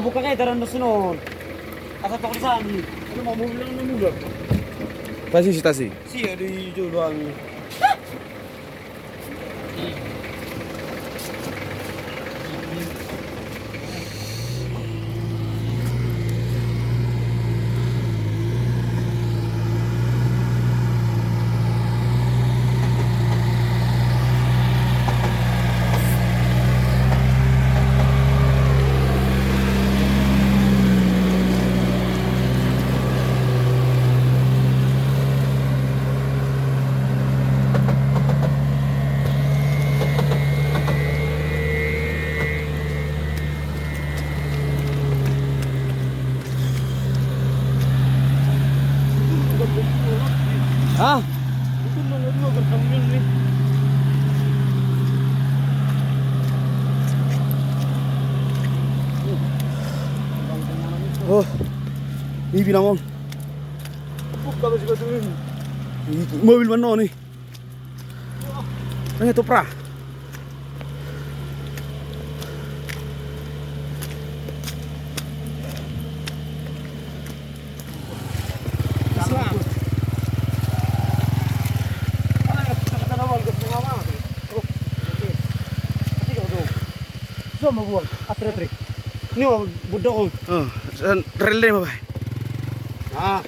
buka kayo, darang na sunod. Asat ako sa amin. Ano mo, muli lang ng mula. Tasi si tasi. Siya, di jodohan. Ah, Itu mana dua berkambil nih. oh. Ini bilang om. Buka baju baju ini. Mobil mana nih? Ini topra. Sama buang, atret. Ini budok. Oh, rel deh, Bapak. Nah,